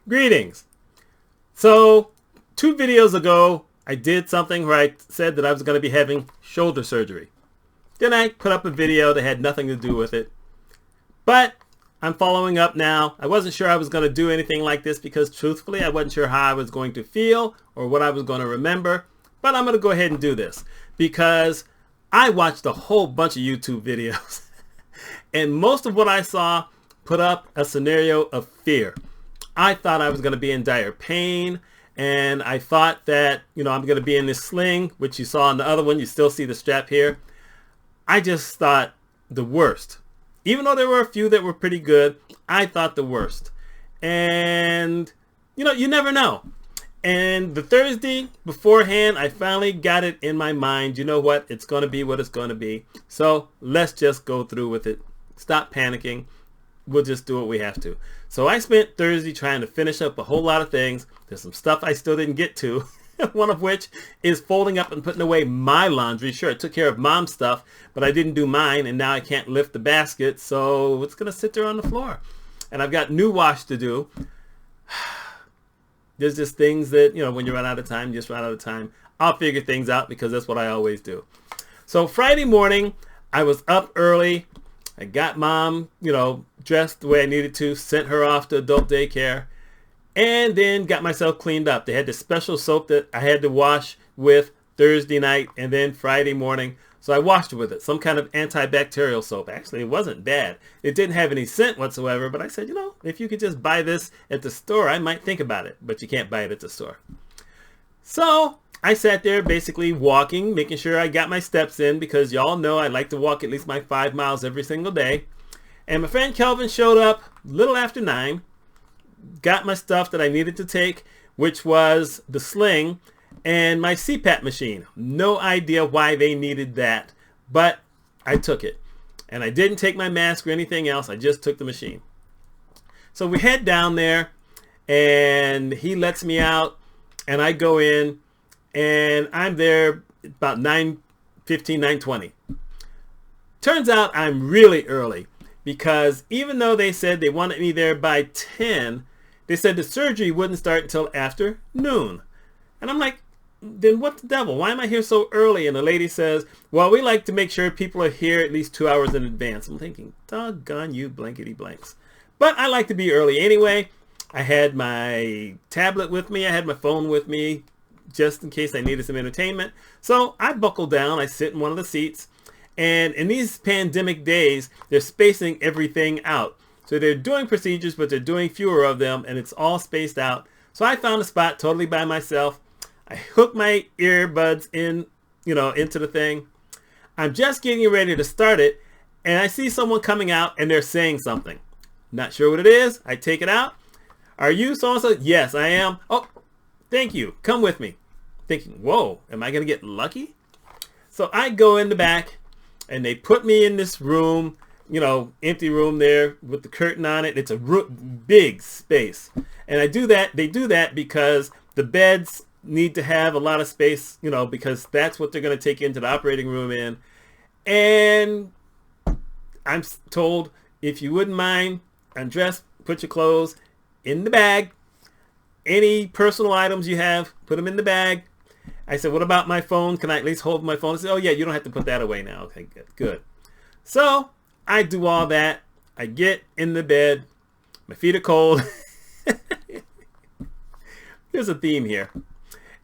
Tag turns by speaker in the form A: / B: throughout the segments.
A: Greetings. So, 2 videos ago, I did something where I said that I was going to be having shoulder surgery. Then I put up a video that had nothing to do with it. But I'm following up now. I wasn't sure I was going to do anything like this because truthfully, I wasn't sure how I was going to feel or what I was going to remember. But I'm going to go ahead and do this because I watched a whole bunch of YouTube videos. And most of what I saw put up a scenario of fear. I thought I was going to be in dire pain, and I thought that, I'm going to be in this sling, which you saw in the other one. You still see the strap here. I just thought the worst. Even though there were a few that were pretty good, I thought the worst. And, you never know. And the Thursday beforehand, I finally got it in my mind. You know what? It's going to be what it's going to be. So let's just go through with it. Stop panicking. We'll just do what we have to. So I spent Thursday trying to finish up a whole lot of things. There's some stuff I still didn't get to. One of which is folding up and putting away my laundry. Sure, I took care of mom's stuff, but I didn't do mine, and now I can't lift the basket, so it's going to sit there on the floor. And I've got new wash to do. There's just things that, when you run out of time, you just run out of time. I'll figure things out because that's what I always do. So Friday morning, I was up early. I got mom, dressed the way I needed to, sent her off to adult daycare, and then got myself cleaned up. They had this special soap that I had to wash with Thursday night and then Friday morning. So I washed with it, some kind of antibacterial soap. Actually, it wasn't bad. It didn't have any scent whatsoever, but I said, if you could just buy this at the store, I might think about it, but you can't buy it at the store. So I sat there basically walking, making sure I got my steps in because y'all know I like to walk at least my 5 miles every single day. And my friend Kelvin showed up a little after 9, got my stuff that I needed to take, which was the sling and my CPAP machine. No idea why they needed that, but I took it. And I didn't take my mask or anything else. I just took the machine. So we head down there and he lets me out and I go in and I'm there about 9:15, 9:20. Turns out I'm really early because even though they said they wanted me there by 10, they said the surgery wouldn't start until after noon. And I'm like, then what the devil? Why am I here so early? And the lady says, well, we like to make sure people are here at least 2 hours in advance. I'm thinking, doggone you blankety blanks. But I like to be early anyway. I had my tablet with me. I had my phone with me just in case I needed some entertainment. So I buckle down. I sit in one of the seats. And in these pandemic days, they're spacing everything out. So they're doing procedures, but they're doing fewer of them, and it's all spaced out. So I found a spot totally by myself. I hooked my earbuds in, into the thing. I'm just getting ready to start it, and I see someone coming out, and they're saying something. Not sure what it is. I take it out. Are you so-and-so? Yes, I am. Oh, thank you. Come with me. Thinking, whoa, am I going to get lucky? So I go in the back, and they put me in this room, empty room there with the curtain on it. It's a big space. And they do that because the beds need to have a lot of space, because that's what they're going to take into the operating room in. And I'm told, if you wouldn't mind, undress, put your clothes in the bag. Any personal items you have, put them in the bag. I said, what about my phone? Can I at least hold my phone? I said, oh yeah, you don't have to put that away now. Okay, good. So I do all that. I get in the bed. My feet are cold. There's a theme here.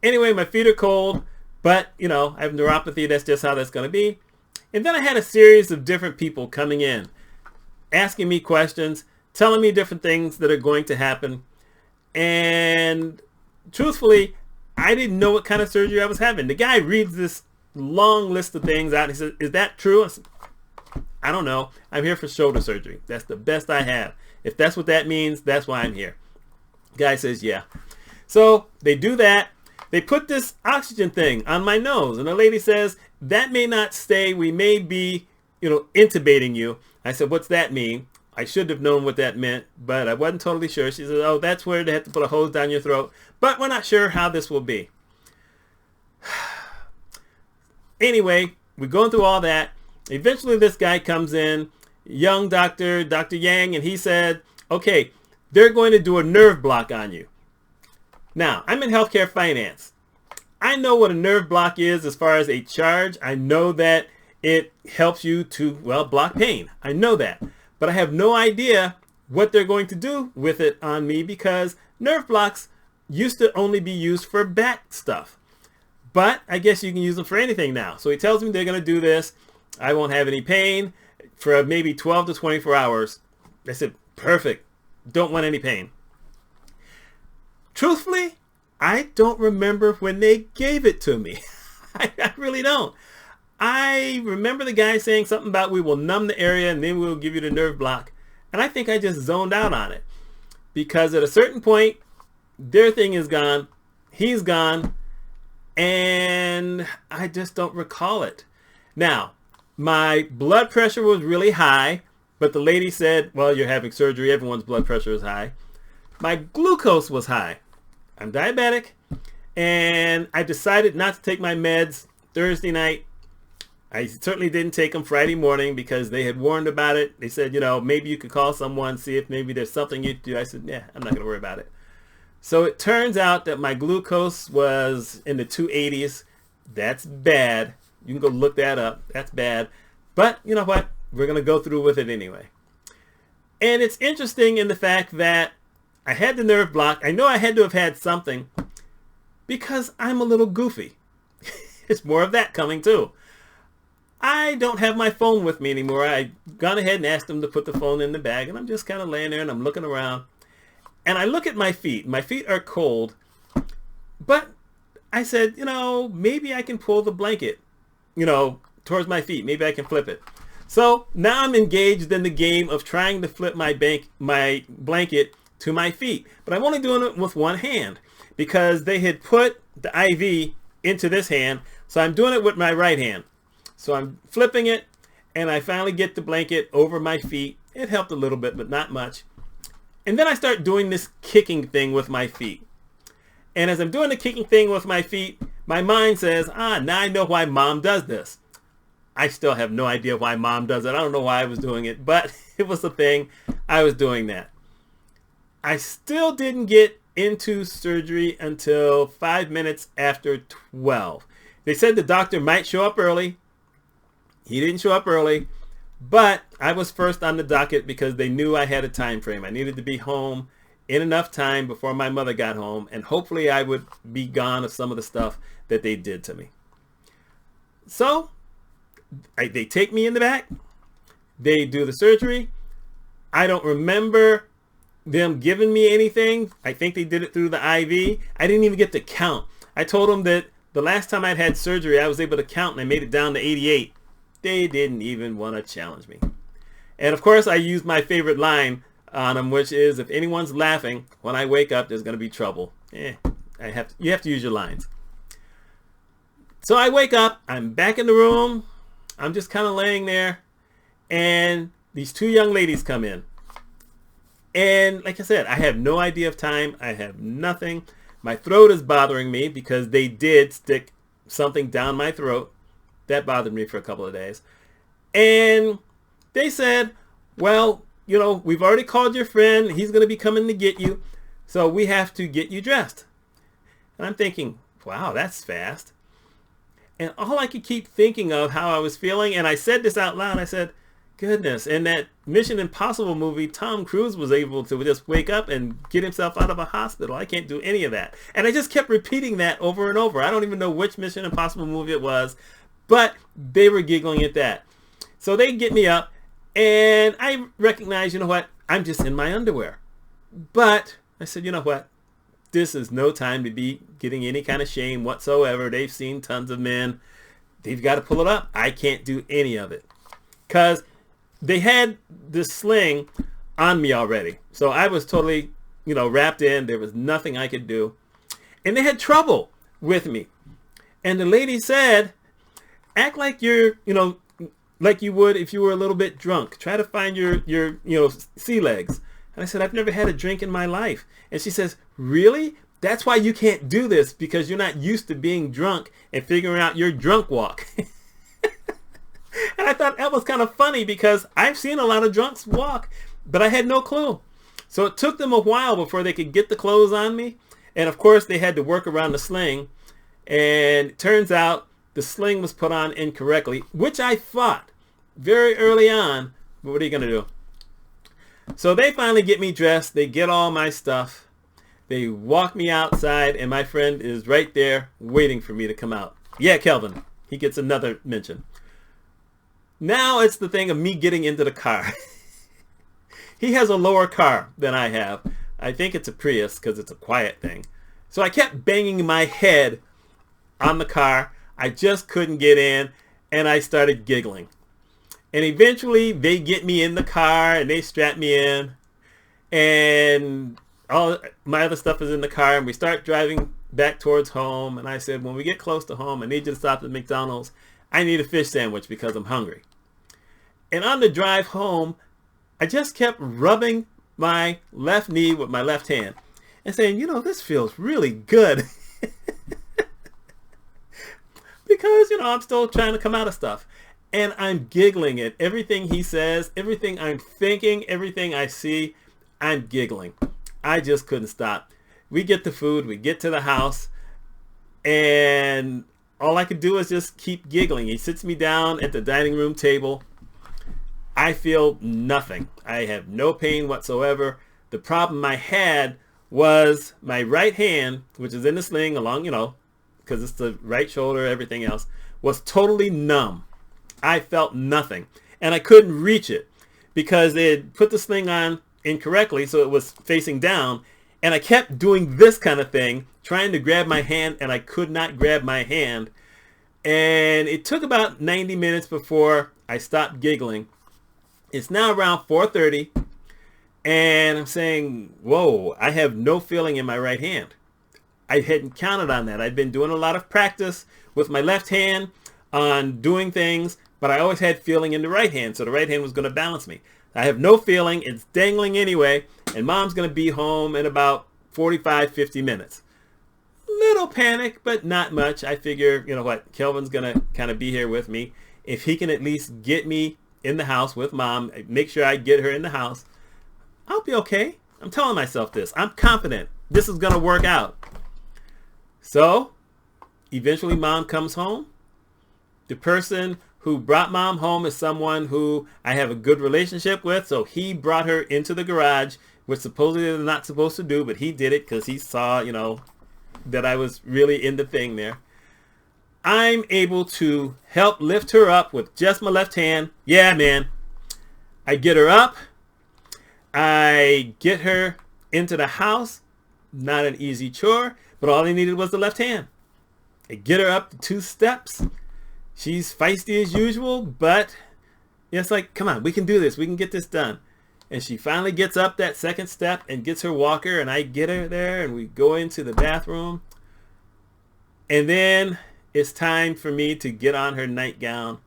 A: Anyway, my feet are cold, but I have neuropathy. That's just how that's going to be. And then I had a series of different people coming in, asking me questions, telling me different things that are going to happen. And truthfully, I didn't know what kind of surgery I was having. The guy reads this long list of things out. And he says, is that true? I said, I don't know. I'm here for shoulder surgery. That's the best I have. If that's what that means, that's why I'm here. Guy says, yeah. So they do that. They put this oxygen thing on my nose. And the lady says, that may not stay. We may be, intubating you. I said, what's that mean? I should have known what that meant, but I wasn't totally sure. She said, oh, that's where they have to put a hose down your throat. But we're not sure how this will be. Anyway, we're going through all that. Eventually, this guy comes in, young Dr. Yang, and he said, okay, they're going to do a nerve block on you. Now, I'm in healthcare finance. I know what a nerve block is as far as a charge. I know that it helps you to, well, block pain. I know that. But I have no idea what they're going to do with it on me because nerve blocks used to only be used for back stuff. But I guess you can use them for anything now. So he tells me they're going to do this. I won't have any pain for maybe 12 to 24 hours. I said, perfect. Don't want any pain. Truthfully, I don't remember when they gave it to me. I really don't. I remember the guy saying something about we will numb the area and then we'll give you the nerve block. And I think I just zoned out on it. Because at a certain point, their thing is gone. He's gone. And I just don't recall it. Now, my blood pressure was really high. But the lady said, well, you're having surgery. Everyone's blood pressure is high. My glucose was high. I'm diabetic. And I decided not to take my meds Thursday night. I certainly didn't take them Friday morning because they had warned about it. They said, maybe you could call someone, see if maybe there's something you could do. I said, yeah, I'm not going to worry about it. So it turns out that my glucose was in the 280s. That's bad. You can go look that up. That's bad. But you know what? We're going to go through with it anyway. And it's interesting in the fact that I had the nerve block. I know I had to have had something because I'm a little goofy. It's more of that coming too. I don't have my phone with me anymore. I gone ahead and asked them to put the phone in the bag, and I'm just kind of laying there and I'm looking around. And I look at my feet. My feet are cold. But I said, maybe I can pull the blanket, towards my feet. Maybe I can flip it. So now I'm engaged in the game of trying to flip my blanket to my feet. But I'm only doing it with one hand because they had put the IV into this hand. So I'm doing it with my right hand. So I'm flipping it and I finally get the blanket over my feet. It helped a little bit, but not much. And then I start doing this kicking thing with my feet. And as I'm doing the kicking thing with my feet, my mind says, now I know why mom does this. I still have no idea why mom does it. I don't know why I was doing it, but it was the thing. I was doing that. I still didn't get into surgery until 5 minutes after 12. They said the doctor might show up early. He didn't show up early, but I was first on the docket because they knew I had a time frame. I needed to be home in enough time before my mother got home, and hopefully I would be gone of some of the stuff that they did to me. So they take me in the back. They do the surgery. I don't remember them giving me anything. I think they did it through the IV. I didn't even get to count. I told them that the last time I'd had surgery, I was able to count and I made it down to 88. They didn't even want to challenge me. And of course, I used my favorite line on them, which is, if anyone's laughing, when I wake up, there's going to be trouble. You have to use your lines. So I wake up, I'm back in the room. I'm just kind of laying there. And these two young ladies come in. And like I said, I have no idea of time. I have nothing. My throat is bothering me because they did stick something down my throat. That bothered me for a couple of days. And they said, well, we've already called your friend. He's going to be coming to get you. So we have to get you dressed. And I'm thinking, wow, that's fast. And all I could keep thinking of how I was feeling, and I said this out loud, I said, goodness, in that Mission Impossible movie, Tom Cruise was able to just wake up and get himself out of a hospital. I can't do any of that. And I just kept repeating that over and over. I don't even know which Mission Impossible movie it was, but they were giggling at that. So they get me up, and I recognize, I'm just in my underwear. But I said, you know what? This is no time to be getting any kind of shame whatsoever. They've seen tons of men. They've got to pull it up. I can't do any of it. Because they had this sling on me already. So I was totally, wrapped in. There was nothing I could do. And they had trouble with me. And the lady said, act like you're, like you would if you were a little bit drunk. Try to find your sea legs. And I said, I've never had a drink in my life. And she says, really? That's why you can't do this, because you're not used to being drunk and figuring out your drunk walk. And I thought that was kind of funny because I've seen a lot of drunks walk, but I had no clue. So it took them a while before they could get the clothes on me. And of course, they had to work around the sling. And it turns out the sling was put on incorrectly, which I thought very early on. But what are you going to do? So they finally get me dressed. They get all my stuff. They walk me outside, and my friend is right there waiting for me to come out. Yeah, Kelvin. He gets another mention. Now it's the thing of me getting into the car. He has a lower car than I have. I think it's a Prius because it's a quiet thing. So I kept banging my head on the car. I just couldn't get in, and I started giggling. And eventually they get me in the car and they strap me in, and all my other stuff is in the car, and we start driving back towards home. And I said, when we get close to home, I need you to stop at McDonald's. I need a fish sandwich because I'm hungry. And on the drive home, I just kept rubbing my left knee with my left hand and saying, you know, this feels really good. Because, you know, I'm still trying to come out of stuff. And I'm giggling at everything he says, everything I'm thinking, everything I see, I'm giggling. I just couldn't stop. We get the food, we get to the house, and all I could do is just keep giggling. He sits me down at the dining room table. I feel nothing. I have no pain whatsoever. The problem I had was my right hand, which is in the sling along, you know, because it's the right shoulder, everything else, was totally numb. I felt nothing. And I couldn't reach it because they had put the sling on incorrectly, so it was facing down. And I kept doing this kind of thing, trying to grab my hand, and I could not grab my hand. And it took about 90 minutes before I stopped giggling. It's now around 4:30, and I'm saying, whoa, I have no feeling in my right hand. I hadn't counted on that. I'd been doing a lot of practice with my left hand on doing things, but I always had feeling in the right hand, so the right hand was going to balance me. I have no feeling. It's dangling anyway, and Mom's going to be home in about 45, 50 minutes. Little panic, but not much. I figure, you know what, Kelvin's going to kind of be here with me. If he can at least get me in the house with Mom, make sure I get her in the house, I'll be okay. I'm telling myself this. I'm confident this is going to work out. So, eventually Mom comes home. The person who brought Mom home is someone who I have a good relationship with, so he brought her into the garage, which supposedly they're not supposed to do, but he did it because he saw, you know, that I was really in the thing there. I'm able to help lift her up with just my left hand. Yeah, man. I get her up. I get her into the house. Not an easy chore, but all I needed was the left hand. I get her up the 2 steps. She's feisty as usual, but it's like, come on, we can do this. We can get this done. And she finally gets up that 2nd step and gets her walker, and I get her there, and we go into the bathroom. And then it's time for me to get on her nightgown.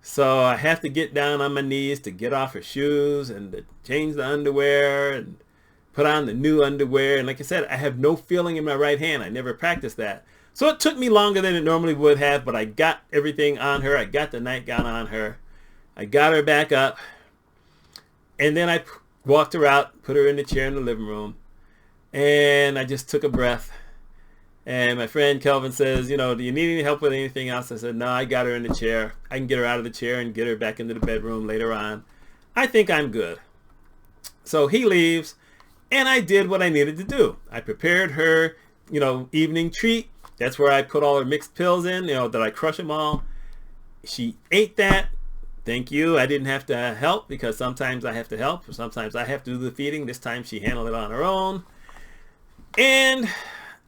A: So I have to get down on my knees to get off her shoes and to change the underwear and put on the new underwear. And like I said, I have no feeling in my right hand. I never practiced that. So it took me longer than it normally would have, but I got everything on her. I got the nightgown on her. I got her back up. And then I walked her out, put her in the chair in the living room. And I just took a breath. And my friend Kelvin says, you know, do you need any help with anything else? I said, no, I got her in the chair. I can get her out of the chair and get her back into the bedroom later on. I think I'm good. So he leaves, and I did what I needed to do. I prepared her, you know, evening treat. That's where I put all her mixed pills in, you know, that I crush them all. She ate that. Thank you. I didn't have to help because sometimes I have to help. Or sometimes I have to do the feeding. This time she handled it on her own. And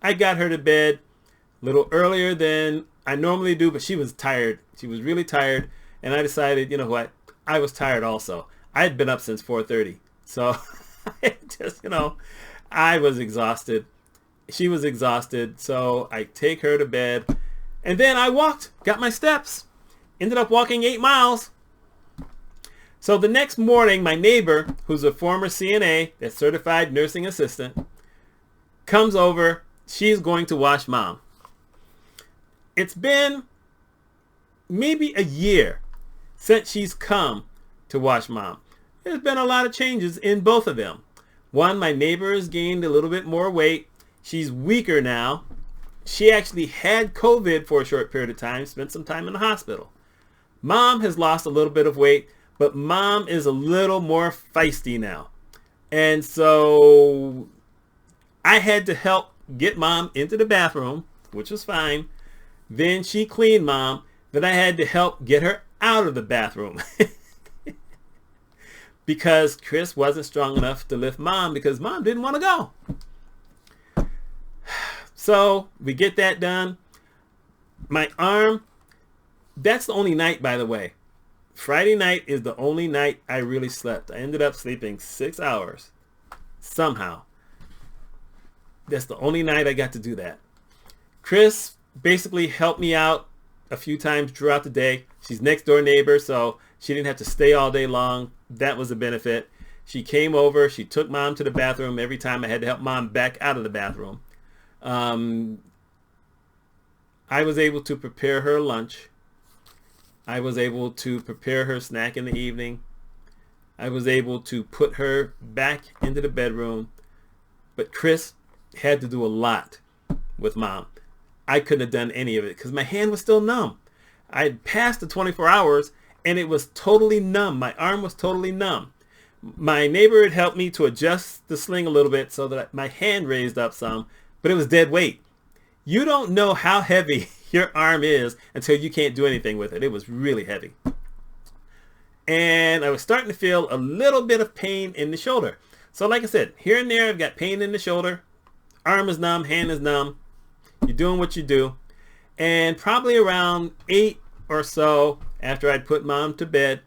A: I got her to bed a little earlier than I normally do, but she was tired. She was really tired. And I decided, you know what? I was tired also. I had been up since 4:30. So I just, you know, I was exhausted. She was exhausted. So I take her to bed. And then I walked, got my steps, ended up walking 8 miles. So the next morning, my neighbor, who's a former CNA, that's certified nursing assistant, comes over. She's going to wash Mom. It's been maybe a year since she's come to wash Mom. There's been a lot of changes in both of them. One, my neighbor has gained a little bit more weight. She's weaker now. She actually had COVID for a short period of time, spent some time in the hospital. Mom has lost a little bit of weight, but mom is a little more feisty now. And so I had to help get mom into the bathroom, which was fine. Then she cleaned mom. Then I had to help get her out of the bathroom because Chris wasn't strong enough to lift mom because mom didn't want to go. So we get that done. My arm, that's the only night, by the way. Friday night is the only night I really slept. I ended up sleeping 6 hours somehow. That's the only night I got to do that. Chris basically helped me out a few times throughout the day. She's next door neighbor, so she didn't have to stay all day long. That was a benefit. She came over. She took mom to the bathroom every time I had to help mom back out of the bathroom. I was able to prepare her lunch. I was able to prepare her snack in the evening. I was able to put her back into the bedroom. But Chris had to do a lot with mom. I couldn't have done any of it because my hand was still numb. I had passed the 24 hours and it was totally numb. My arm was totally numb. My neighbor had helped me to adjust the sling a little bit so that my hand raised up some, but it was dead weight. You don't know how heavy your arm is until you can't do anything with it. It was really heavy. And I was starting to feel a little bit of pain in the shoulder. So like I said, here and there I've got pain in the shoulder. Arm is numb, hand is numb. You're doing what you do. And probably around 8 or so after I'd put mom to bed,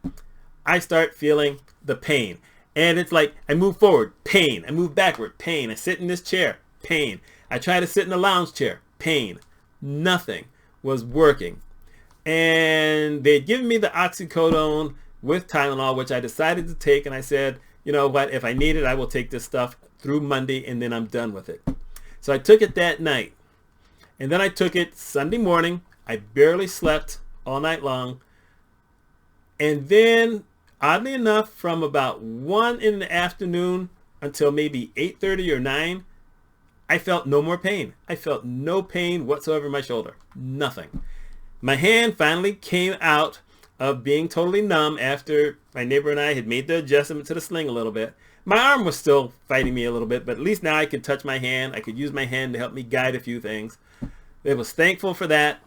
A: I start feeling the pain. And it's like I move forward, pain. I move backward, pain. I sit in this chair, pain. I try to sit in the lounge chair, pain. Nothing was working. And they'd given me the oxycodone with Tylenol, which I decided to take. And I said, you know what, if I need it, I will take this stuff through Monday and then I'm done with it. So I took it that night. And then I took it Sunday morning. I barely slept all night long. And then, oddly enough, from about 1 in the afternoon until maybe 8:30 or 9, I felt no more pain. I felt no pain whatsoever in my shoulder. Nothing. My hand finally came out of being totally numb after my neighbor and I had made the adjustment to the sling a little bit. My arm was still fighting me a little bit, but at least now I could touch my hand. I could use my hand to help me guide a few things. I was thankful for that.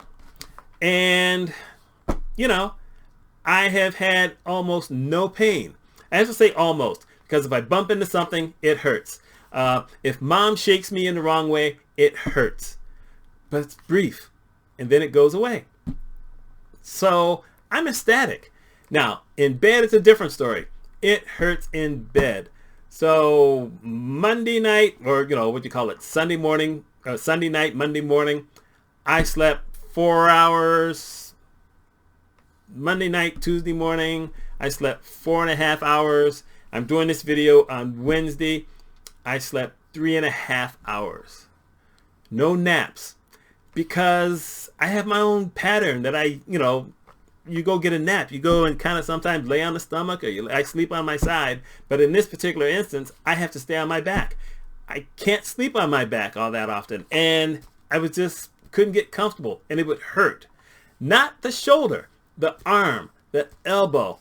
A: And, you know, I have had almost no pain. I have to say almost, because if I bump into something, it hurts. If mom shakes me in the wrong way, it hurts. But it's brief, and then it goes away. So I'm ecstatic. Now, in bed, it's a different story. It hurts in bed. So Monday night, or what you call it, Sunday morning, Sunday night, Monday morning, I slept 4 hours. Monday night, Tuesday morning, I slept 4.5 hours. I'm doing this video on Wednesday. I slept 3.5 hours. No naps. Because I have my own pattern that you go get a nap. You go and kind of sometimes lay on the stomach, or I sleep on my side. But in this particular instance, I have to stay on my back. I can't sleep on my back all that often. And I was just couldn't get comfortable, and it would hurt. Not the shoulder, the arm, the elbow.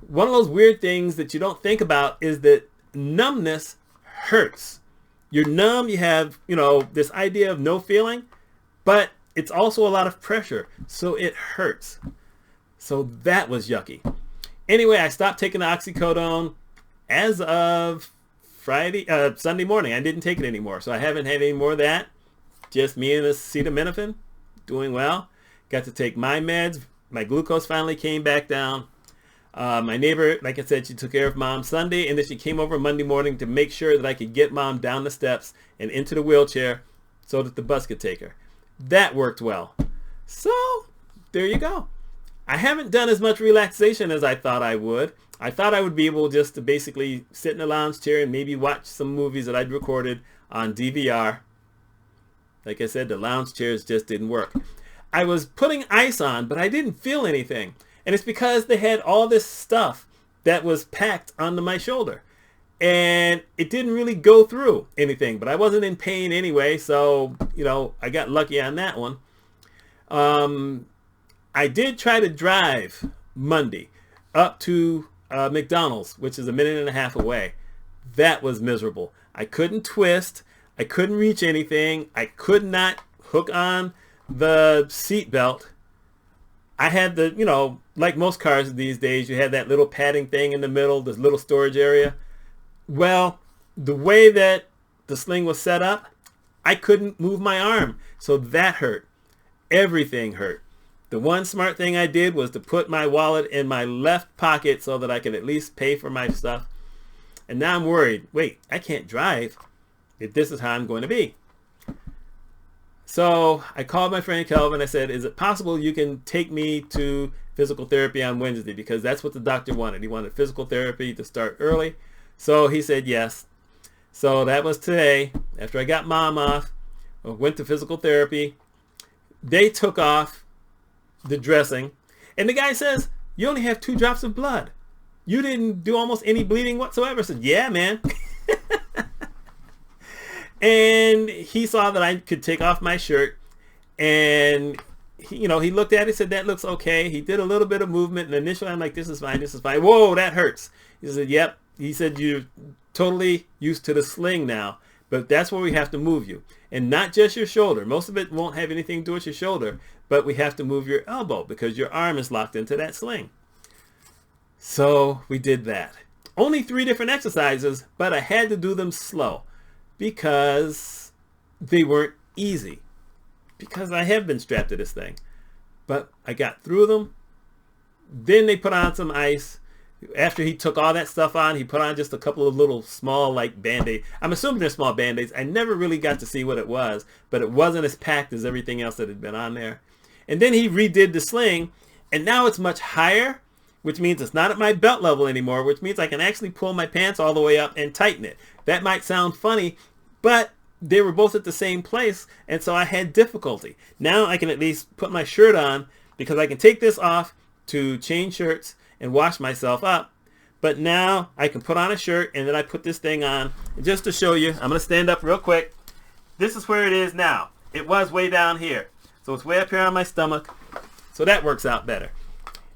A: One of those weird things that you don't think about is that numbness hurts. You're numb, you have, this idea of no feeling, but it's also a lot of pressure, so it hurts. So that was yucky. Anyway, I stopped taking the oxycodone as of Sunday morning. I didn't take it anymore, so I haven't had any more of that. Just me and acetaminophen, doing well. Got to take my meds. My glucose finally came back down. My neighbor, like I said, she took care of mom Sunday, and then she came over Monday morning to make sure that I could get mom down the steps and into the wheelchair so that the bus could take her. That worked well. So there you go. I haven't done as much relaxation as I thought I would. I thought I would be able just to basically sit in a lounge chair and maybe watch some movies that I'd recorded on DVR. Like I said, the lounge chairs just didn't work. I was putting ice on, but I didn't feel anything. And it's because they had all this stuff that was packed onto my shoulder. and it didn't really go through anything, but I wasn't in pain anyway, so I got lucky on that one. I did try to drive Monday up to McDonald's, which is a minute and a half away. That was miserable. I couldn't twist. I couldn't reach anything. I could not hook on the seat belt. I had the, like most cars these days, you had that little padding thing in the middle, this little storage area. Well, the way that the sling was set up, I couldn't move my arm. So that hurt. Everything hurt. The one smart thing I did was to put my wallet in my left pocket so that I could at least pay for my stuff. And now I'm worried. Wait, I can't drive if this is how I'm going to be. So I called my friend Kelvin. I said, is it possible you can take me to physical therapy on Wednesday? Because that's what the doctor wanted. He wanted physical therapy to start early. So he said yes. So that was today. After I got mom off, I went to physical therapy. They took off the dressing. And the guy says, you only have 2 drops of blood. You didn't do almost any bleeding whatsoever. I said, yeah, man. And he saw that I could take off my shirt, and he looked at it, said, that looks okay. He did a little bit of movement, and initially I'm like, this is fine, this is fine. Whoa, that hurts. He said, yep. He said, you're totally used to the sling now, but that's where we have to move you. And not just your shoulder. Most of it won't have anything to do with your shoulder, but we have to move your elbow because your arm is locked into that sling. So we did that. Only 3 different exercises, but I had to do them slow because they weren't easy. Because I have been strapped to this thing. But I got through them. Then they put on some ice. After he took all that stuff on, he put on just a couple of little small like Band-Aids. I'm assuming they're small Band-Aids. I never really got to see what it was, but it wasn't as packed as everything else that had been on there. And then he redid the sling, and now it's much higher, which means it's not at my belt level anymore, which means I can actually pull my pants all the way up and tighten it. That might sound funny, but they were both at the same place, and so I had difficulty. Now I can at least put my shirt on because I can take this off to change shirts and wash myself up. But now I can put on a shirt, and then I put this thing on. And just to show you, I'm going to stand up real quick. This is where it is now. It was way down here. So it's way up here on my stomach. So that works out better.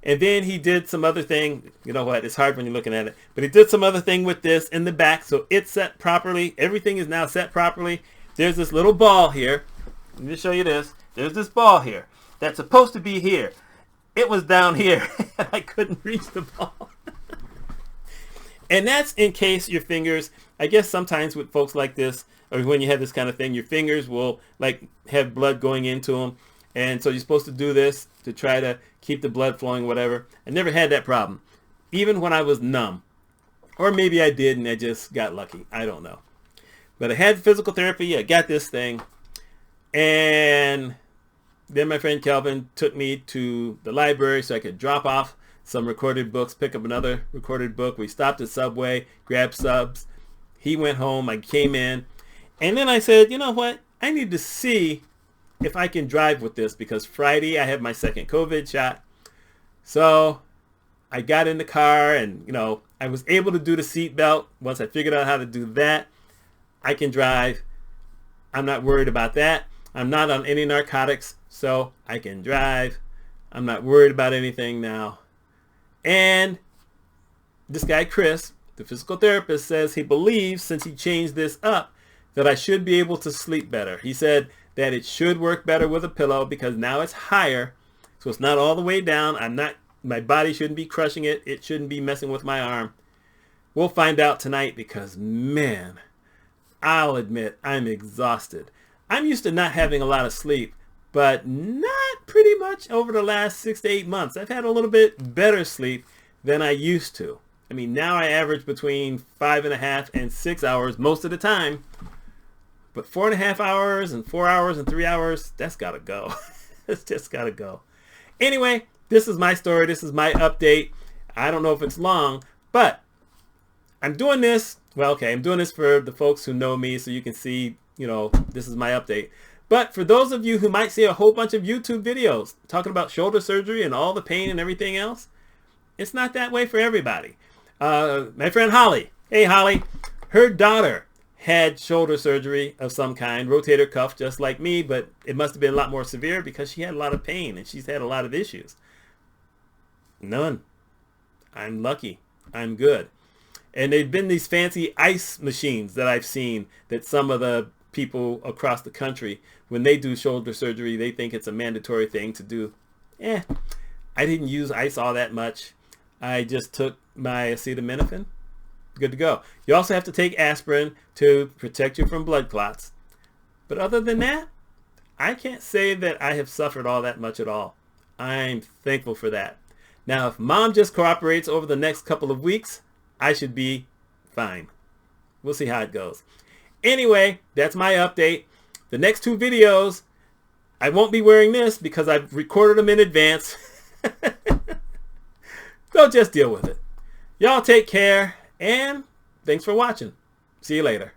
A: And then he did some other thing. You know what? It's hard when you're looking at it. But he did some other thing with this in the back. So it's set properly. Everything is now set properly. There's this little ball here. Let me show you this. There's this ball here. That's supposed to be here. It was down here. I couldn't reach the ball. And that's in case your fingers, I guess sometimes with folks like this, or when you have this kind of thing, your fingers will like have blood going into them. And so you're supposed to do this to try to keep the blood flowing, whatever. I never had that problem, even when I was numb. Or maybe I did and I just got lucky. I don't know. But I had physical therapy. I got this thing. And then my friend Kelvin took me to the library so I could drop off some recorded books, pick up another recorded book. We stopped at Subway, grabbed subs. He went home. I came in. And then I said, you know what? I need to see if I can drive with this because Friday I have my second COVID shot. So I got in the car and, I was able to do the seat belt. Once I figured out how to do that, I can drive. I'm not worried about that. I'm not on any narcotics, so I can drive. I'm not worried about anything now. And this guy, Chris, the physical therapist, says he believes since he changed this up that I should be able to sleep better. He said that it should work better with a pillow because now it's higher, so it's not all the way down. My body shouldn't be crushing it. It shouldn't be messing with my arm. We'll find out tonight because, man, I'll admit I'm exhausted. I'm used to not having a lot of sleep, but not pretty much over the last 6 to 8 months. I've had a little bit better sleep than I used to. I mean, now I average between 5.5 and 6 hours most of the time. But 4.5 hours and 4 hours and 3 hours, that's got to go. It's just got to go. Anyway, this is my story. This is my update. I don't know if it's long, but I'm doing this. Well, okay, I'm doing this for the folks who know me so you can see, this is my update. But for those of you who might see a whole bunch of YouTube videos talking about shoulder surgery and all the pain and everything else, it's not that way for everybody. My friend Holly Hey, Holly. Her daughter had shoulder surgery of some kind, rotator cuff, just like me, but it must have been a lot more severe because she had a lot of pain and she's had a lot of issues. None. I'm lucky. I'm good. And they've been these fancy ice machines that I've seen that some of the people across the country, when they do shoulder surgery, they think it's a mandatory thing to do. I didn't use ice all that much. I just took my acetaminophen. Good to go. You also have to take aspirin to protect you from blood clots. But other than that, I can't say that I have suffered all that much at all. I'm thankful for that. Now, if Mom just cooperates over the next couple of weeks, I should be fine. We'll see how it goes. Anyway, that's my update. The next 2 videos, I won't be wearing this because I've recorded them in advance. So just deal with it. Y'all take care, and thanks for watching. See you later.